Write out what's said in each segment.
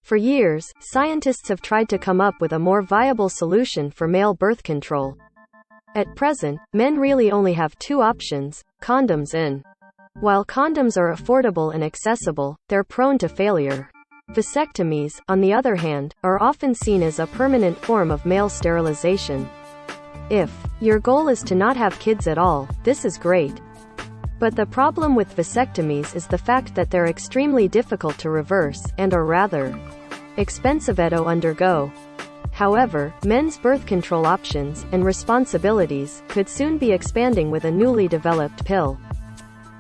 For years, scientists have tried to come up with a more viable solution for male birth control. At present, men really only have two options: condoms and. While condoms are affordable and accessible, they're prone to failure. Vasectomies, on the other hand, are often seen as a permanent form of male sterilization. If your goal is to not have kids at all, this is great. But the problem with vasectomies is the fact that they're extremely difficult to reverse, and are rather expensive to undergo. However, men's birth control options and responsibilities could soon be expanding with a newly developed pill.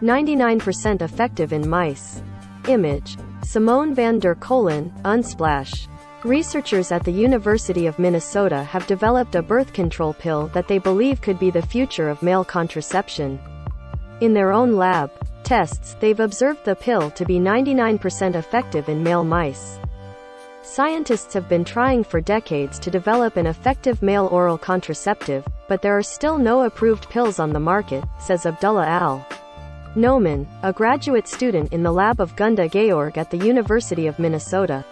99% effective in mice. Image: Simone van der Kolen, Unsplash. Researchers at the University of Minnesota have developed a birth control pill that they believe could be the future of male contraception. In their own lab tests, they've observed the pill to be 99% effective in male mice. Scientists have been trying for decades to develop an effective male oral contraceptive, but there are still no approved pills on the market, says Abdullah Al-Noman, a graduate student in the lab of Gunda Georg at the University of Minnesota.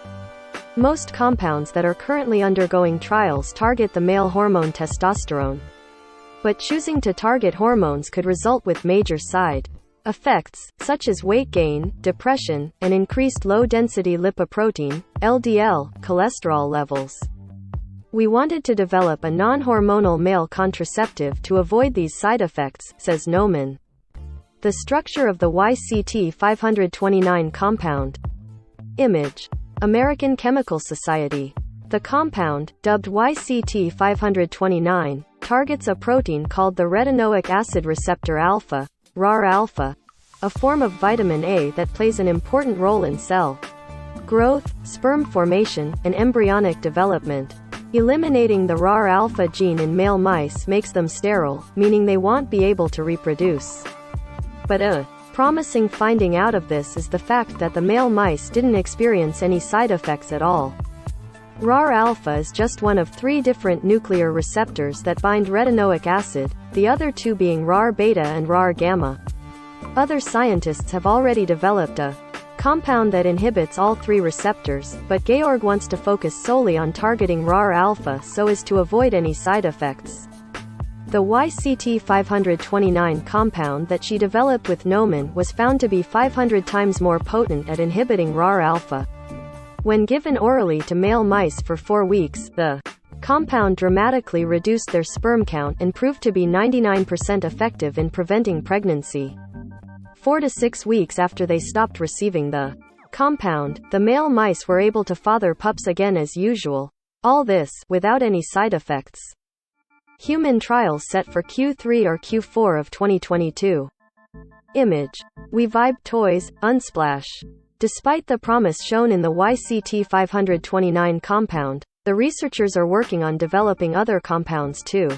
Most compounds that are currently undergoing trials target the male hormone testosterone. But choosing to target hormones could result with major side effects, such as weight gain, depression, and increased low-density lipoprotein, LDL, cholesterol levels. We wanted to develop a non-hormonal male contraceptive to avoid these side effects, says Noman. The structure of the YCT-529 compound. Image: American Chemical Society. The compound, dubbed YCT-529, targets a protein called the retinoic acid receptor alpha, RAR-alpha, a form of vitamin A that plays an important role in cell growth, sperm formation, and embryonic development. Eliminating the RAR-alpha gene in male mice makes them sterile, meaning they won't be able to reproduce. But a promising finding out of this is the fact that the male mice didn't experience any side effects at all. RAR-alpha is just one of 3 different nuclear receptors that bind retinoic acid, the other 2 being RAR-beta and RAR-gamma. Other scientists have already developed a compound that inhibits all 3 receptors, but Georg wants to focus solely on targeting RAR-alpha so as to avoid any side effects. The YCT-529 compound that she developed with Noman was found to be 500 times more potent at inhibiting RAR-alpha. When given orally to male mice for 4 weeks, the compound dramatically reduced their sperm count and proved to be 99% effective in preventing pregnancy. 4 to 6 weeks after they stopped receiving the compound, the male mice were able to father pups again as usual. All this, without any side effects. Human trials set for Q3 or Q4 of 2022. Image: We Vibe Toys, Unsplash. Despite the promise shown in the YCT-529 compound, the researchers are working on developing other compounds too.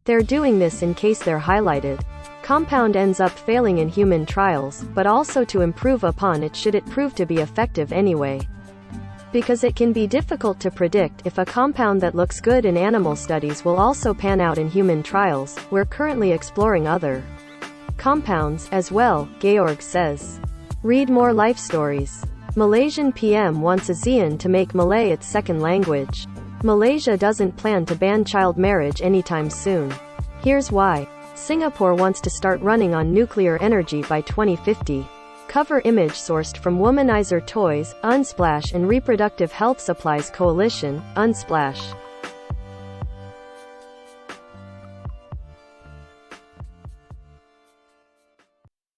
They're doing this in case their highlighted compound ends up failing in human trials, but also to improve upon it should it prove to be effective anyway. Because it can be difficult to predict if a compound that looks good in animal studies will also pan out in human trials, we're currently exploring other compounds as well, Georg says. Read more life stories. Malaysian PM wants ASEAN to make Malay its second language. Malaysia doesn't plan to ban child marriage anytime soon. Here's why. Singapore wants to start running on nuclear energy by 2050. Cover image sourced from Womanizer Toys, Unsplash and Reproductive Health Supplies Coalition, Unsplash.